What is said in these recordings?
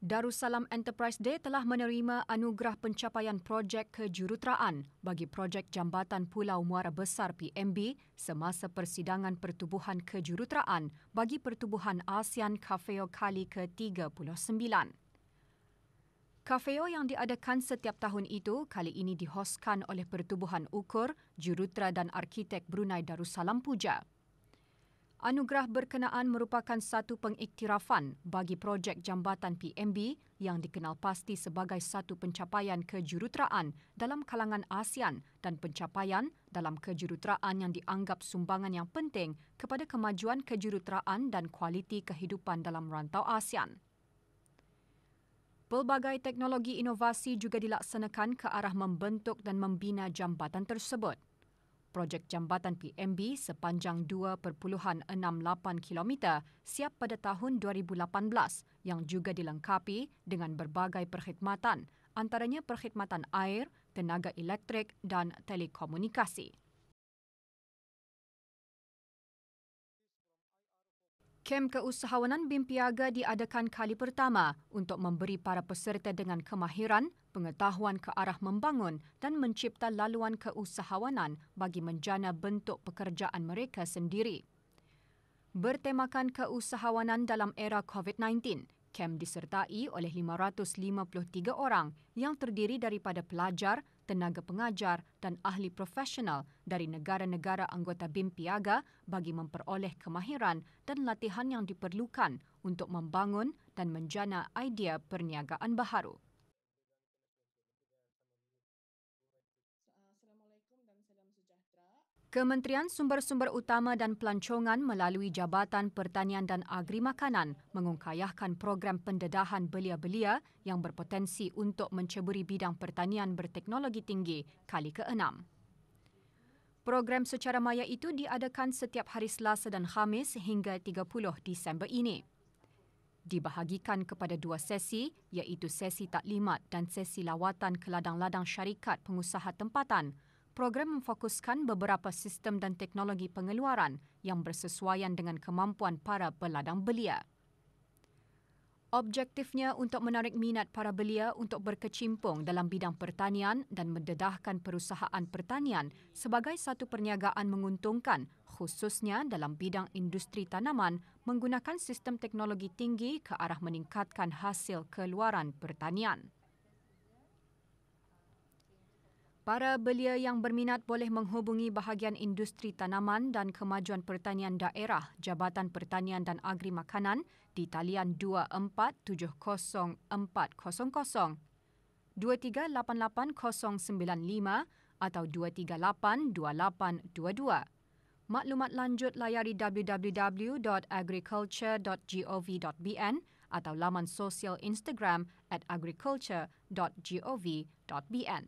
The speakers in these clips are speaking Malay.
Darussalam Enterprise Day telah menerima anugerah pencapaian projek kejuruteraan bagi projek Jambatan Pulau Muara Besar PMB semasa persidangan pertubuhan kejuruteraan bagi pertubuhan ASEAN Kafeo kali ke-39. Kafeo yang diadakan setiap tahun itu kali ini dihoskan oleh Pertubuhan Ukur, Jurutera dan Arkitek Brunei Darussalam Puja. Anugerah berkenaan merupakan satu pengiktirafan bagi projek Jambatan PMB yang dikenal pasti sebagai satu pencapaian kejuruteraan dalam kalangan ASEAN dan pencapaian dalam kejuruteraan yang dianggap sumbangan yang penting kepada kemajuan kejuruteraan dan kualiti kehidupan dalam rantau ASEAN. Pelbagai teknologi inovasi juga dilaksanakan ke arah membentuk dan membina jambatan tersebut. Projek Jambatan PMB sepanjang 2.68 km siap pada tahun 2018 yang juga dilengkapi dengan berbagai perkhidmatan, antaranya perkhidmatan air, tenaga elektrik dan telekomunikasi. Kem Keusahawanan BIM Piaga diadakan kali pertama untuk memberi para peserta dengan kemahiran, pengetahuan ke arah membangun dan mencipta laluan keusahawanan bagi menjana bentuk pekerjaan mereka sendiri. Bertemakan keusahawanan dalam era COVID-19, kem disertai oleh 553 orang yang terdiri daripada pelajar, tenaga pengajar dan ahli profesional dari negara-negara anggota BIM Piaga bagi memperoleh kemahiran dan latihan yang diperlukan untuk membangun dan menjana idea perniagaan baharu. Kementerian Sumber-Sumber Utama dan Pelancongan melalui Jabatan Pertanian dan Agri Makanan mengungkayahkan program pendedahan belia-belia yang berpotensi untuk menceburi bidang pertanian berteknologi tinggi kali ke-6. Program secara maya itu diadakan setiap hari Selasa dan Khamis hingga 30 Disember ini. Dibahagikan kepada dua sesi, iaitu sesi taklimat dan sesi lawatan ke ladang-ladang syarikat pengusaha tempatan. Program memfokuskan beberapa sistem dan teknologi pengeluaran yang bersesuaian dengan kemampuan para peladang belia. Objektifnya untuk menarik minat para belia untuk berkecimpung dalam bidang pertanian dan mendedahkan perusahaan pertanian sebagai satu perniagaan menguntungkan, khususnya dalam bidang industri tanaman menggunakan sistem teknologi tinggi ke arah meningkatkan hasil keluaran pertanian. Para belia yang berminat boleh menghubungi bahagian industri tanaman dan kemajuan pertanian daerah Jabatan Pertanian dan Agri Makanan di talian 2470-400, 2388-095 atau 238-2822. Maklumat lanjut layari www.agriculture.gov.bn atau laman sosial Instagram @agriculture.gov.bn.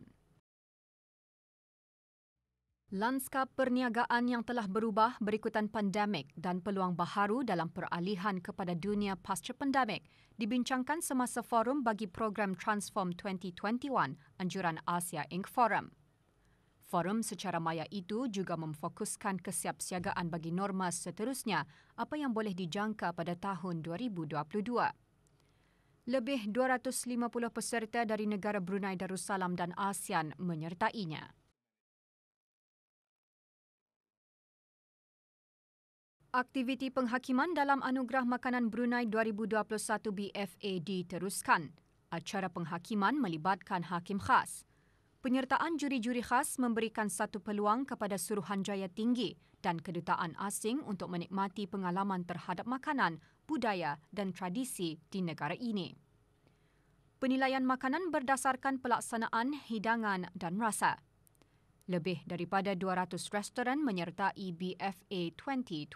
Lanskap perniagaan yang telah berubah berikutan pandemik dan peluang baharu dalam peralihan kepada dunia pasca pandemik dibincangkan semasa forum bagi program Transform 2021 Anjuran Asia Inc. Forum. Forum secara maya itu juga memfokuskan kesiapsiagaan bagi norma seterusnya apa yang boleh dijangka pada tahun 2022. Lebih 250 peserta dari negara Brunei Darussalam dan ASEAN menyertainya. Aktiviti penghakiman dalam Anugerah Makanan Brunei 2021 BFA diteruskan. Acara penghakiman melibatkan hakim khas. Penyertaan juri-juri khas memberikan satu peluang kepada Suruhanjaya Tinggi dan kedutaan asing untuk menikmati pengalaman terhadap makanan, budaya dan tradisi di negara ini. Penilaian makanan berdasarkan pelaksanaan, hidangan dan rasa. Lebih daripada 200 restoran menyertai BFA 2021.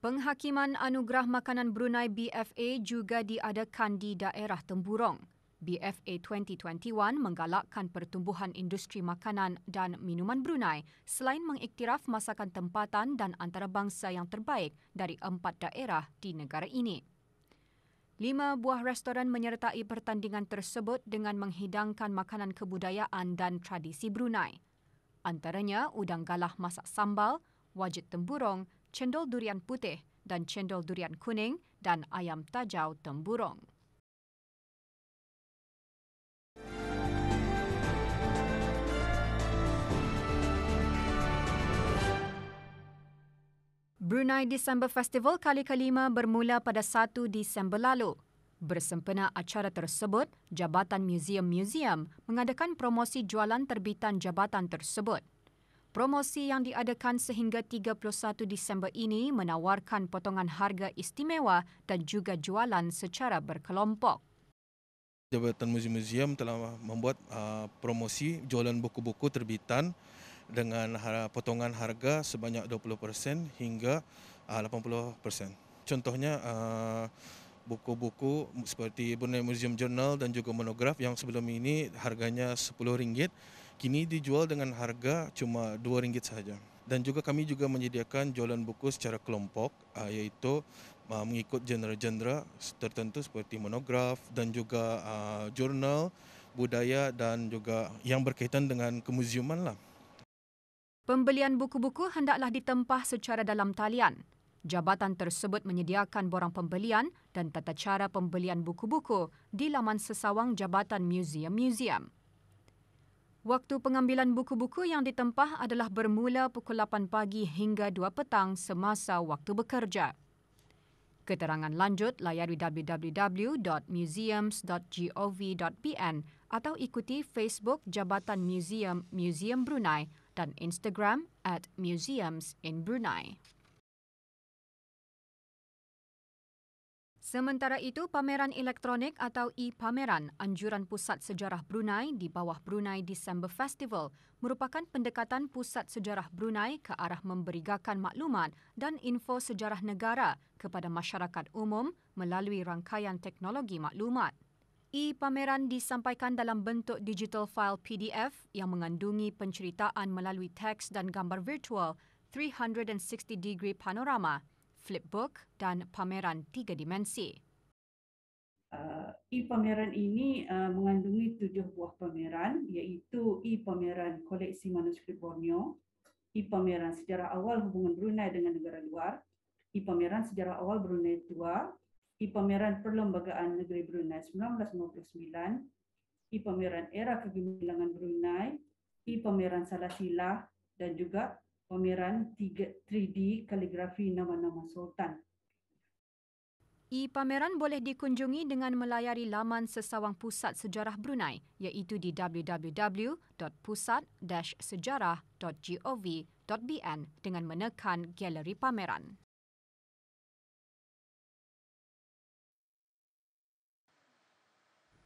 Penghakiman Anugerah Makanan Brunei BFA juga diadakan di daerah Temburong. BFA 2021 menggalakkan pertumbuhan industri makanan dan minuman Brunei selain mengiktiraf masakan tempatan dan antarabangsa yang terbaik dari 4 daerah di negara ini. 5 buah restoran menyertai pertandingan tersebut dengan menghidangkan makanan kebudayaan dan tradisi Brunei. Antaranya udang galah masak sambal, wajit temburong, cendol durian putih dan cendol durian kuning dan ayam tajau temburong. Brunei December Festival kali kelima bermula pada 1 Disember lalu. Bersempena acara tersebut, Jabatan Museum-Museum mengadakan promosi jualan terbitan jabatan tersebut. Promosi yang diadakan sehingga 31 Disember ini menawarkan potongan harga istimewa dan juga jualan secara berkelompok. Jabatan Museum-Museum telah membuat promosi jualan buku-buku terbitan dengan potongan harga sebanyak 20% hingga 80%. Contohnya buku-buku seperti Brunei Museum Journal dan juga monograf yang sebelum ini harganya RM10, kini dijual dengan harga cuma RM2 sahaja. Dan juga kami juga menyediakan jualan buku secara kelompok, iaitu mengikut genre-genre tertentu seperti monograf dan juga jurnal, budaya dan juga yang berkaitan dengan kemuziuman lah. Pembelian buku-buku hendaklah ditempah secara dalam talian. Jabatan tersebut menyediakan borang pembelian dan tata cara pembelian buku-buku di laman sesawang Jabatan Museum-Museum. Waktu pengambilan buku-buku yang ditempah adalah bermula pukul 8 pagi hingga 2 petang semasa waktu bekerja. Keterangan lanjut layari www.museums.gov.pn atau ikuti Facebook Jabatan Museum Brunei dan Instagram @museumsinbrunei. Sementara itu, pameran elektronik atau e-pameran Anjuran Pusat Sejarah Brunei di bawah Brunei December Festival merupakan pendekatan Pusat Sejarah Brunei ke arah memberikan maklumat dan info sejarah negara kepada masyarakat umum melalui rangkaian teknologi maklumat. E-pameran disampaikan dalam bentuk digital file PDF yang mengandungi penceritaan melalui teks dan gambar virtual 360-degree panorama, flipbook dan pameran 3 dimensi. E-pameran ini mengandungi 7 buah pameran, iaitu e-pameran koleksi manuskrip Borneo, e-pameran sejarah awal hubungan Brunei dengan negara luar, e-pameran sejarah awal Brunei Tua, e-pameran Perlembagaan Negeri Brunei 1959, e-pameran era kegemilangan Brunei, e-pameran Salasilah dan juga pameran 3D kaligrafi nama-nama sultan. E-pameran boleh dikunjungi dengan melayari laman sesawang Pusat Sejarah Brunei iaitu di www.pusat-sejarah.gov.bn dengan menekan galeri pameran.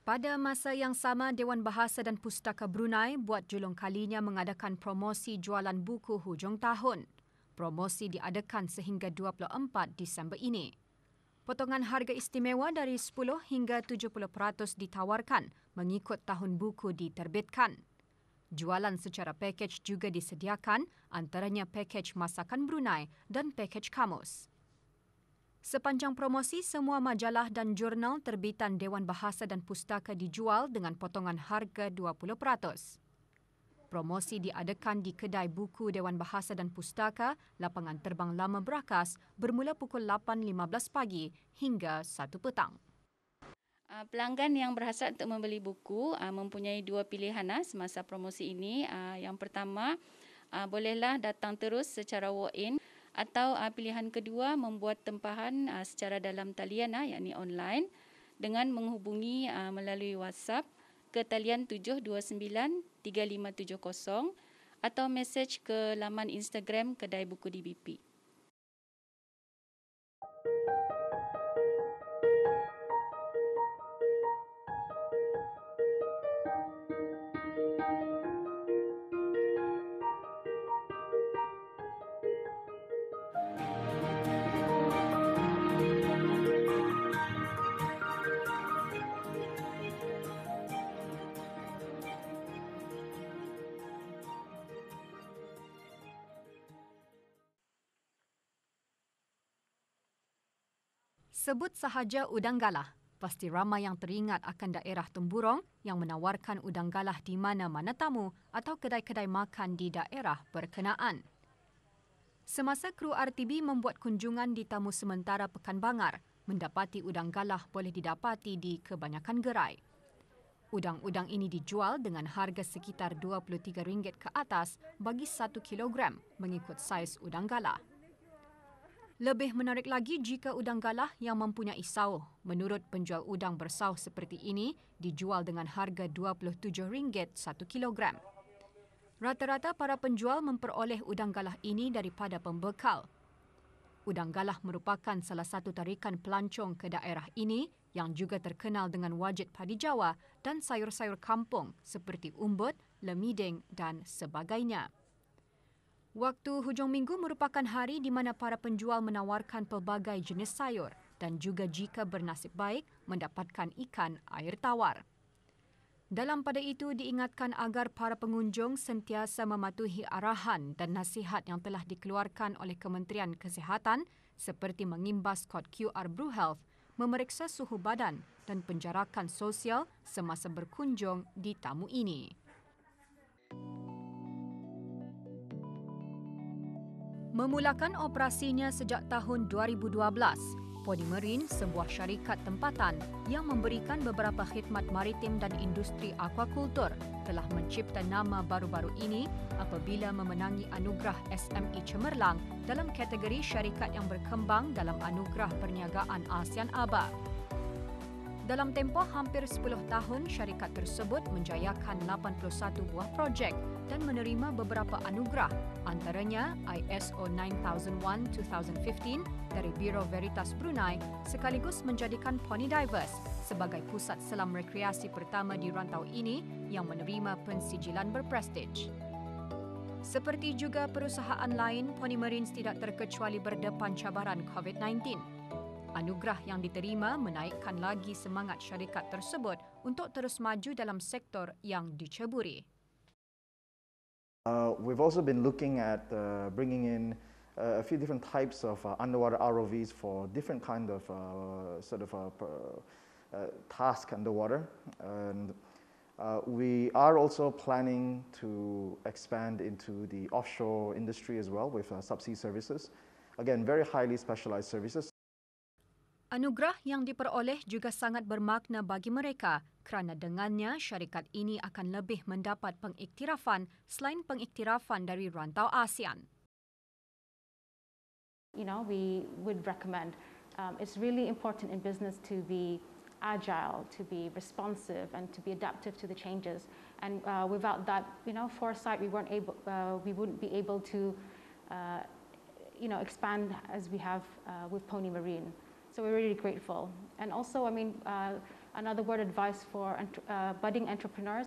Pada masa yang sama, Dewan Bahasa dan Pustaka Brunei buat julung kalinya mengadakan promosi jualan buku hujung tahun. Promosi diadakan sehingga 24 Disember ini. Potongan harga istimewa dari 10 hingga 70% ditawarkan mengikut tahun buku diterbitkan. Jualan secara pakej juga disediakan, antaranya pakej Masakan Brunei dan pakej Kamus. Sepanjang promosi, semua majalah dan jurnal terbitan Dewan Bahasa dan Pustaka dijual dengan potongan harga 20%. Promosi diadakan di Kedai Buku Dewan Bahasa dan Pustaka, Lapangan Terbang Lama Berakas bermula pukul 8.15 pagi hingga 1 petang. Pelanggan yang berhasrat untuk membeli buku mempunyai 2 pilihan semasa promosi ini. Yang pertama, bolehlah datang terus secara walk-in atau pilihan kedua membuat tempahan secara dalam talian yakni online dengan menghubungi melalui WhatsApp ke talian 729-3570 atau mesej ke laman Instagram Kedai Buku DBP. Sebut sahaja udang galah, pasti ramai yang teringat akan daerah Temburong yang menawarkan udang galah di mana-mana tamu atau kedai-kedai makan di daerah berkenaan. Semasa kru RTB membuat kunjungan di tamu sementara Pekan Bangar, mendapati udang galah boleh didapati di kebanyakan gerai. Udang-udang ini dijual dengan harga sekitar RM23 ke atas bagi 1 kilogram mengikut saiz udang galah. Lebih menarik lagi jika udang galah yang mempunyai sauh, menurut penjual udang bersauh seperti ini, dijual dengan harga RM27 1 kilogram. Rata-rata para penjual memperoleh udang galah ini daripada pembekal. Udang galah merupakan salah satu tarikan pelancong ke daerah ini yang juga terkenal dengan wajit padi Jawa dan sayur-sayur kampung seperti umbut, lemiding dan sebagainya. Waktu hujung minggu merupakan hari di mana para penjual menawarkan pelbagai jenis sayur dan juga jika bernasib baik mendapatkan ikan air tawar. Dalam pada itu diingatkan agar para pengunjung sentiasa mematuhi arahan dan nasihat yang telah dikeluarkan oleh Kementerian Kesihatan seperti mengimbas kod QR BruHealth, memeriksa suhu badan dan penjarakan sosial semasa berkunjung di tamu ini. Memulakan operasinya sejak tahun 2012, Ponimarine, sebuah syarikat tempatan yang memberikan beberapa khidmat maritim dan industri aquakultur, telah mencipta nama baru-baru ini apabila memenangi anugerah SME Cemerlang dalam kategori syarikat yang berkembang dalam anugerah perniagaan ASEAN ABA. Dalam tempoh hampir 10 tahun, syarikat tersebut menjayakan 81 buah projek dan menerima beberapa anugerah, antaranya ISO 9001-2015 dari Biro Veritas Brunei, sekaligus menjadikan Pony Divers sebagai pusat selam rekreasi pertama di rantau ini yang menerima pensijilan berprestij. Seperti juga perusahaan lain, Ponimarine tidak terkecuali berdepan cabaran COVID-19. Anugerah yang diterima menaikkan lagi semangat syarikat tersebut untuk terus maju dalam sektor yang diceburi. We've also been looking at bringing in a few different types of underwater ROVs for different kind of task underwater, and we are also planning to expand into the offshore industry as well with subsea services. Again, very highly specialized services. Anugerah yang diperoleh juga sangat bermakna bagi mereka kerana dengannya syarikat ini akan lebih mendapat pengiktirafan selain pengiktirafan dari rantau ASEAN. You know, we would recommend it's really important in business to be agile, to be responsive, and to be adaptive to the changes. And without that, foresight, we wouldn't be able to, expand as we have with Ponimarine. So we're really grateful. And also, another word of advice for budding entrepreneurs.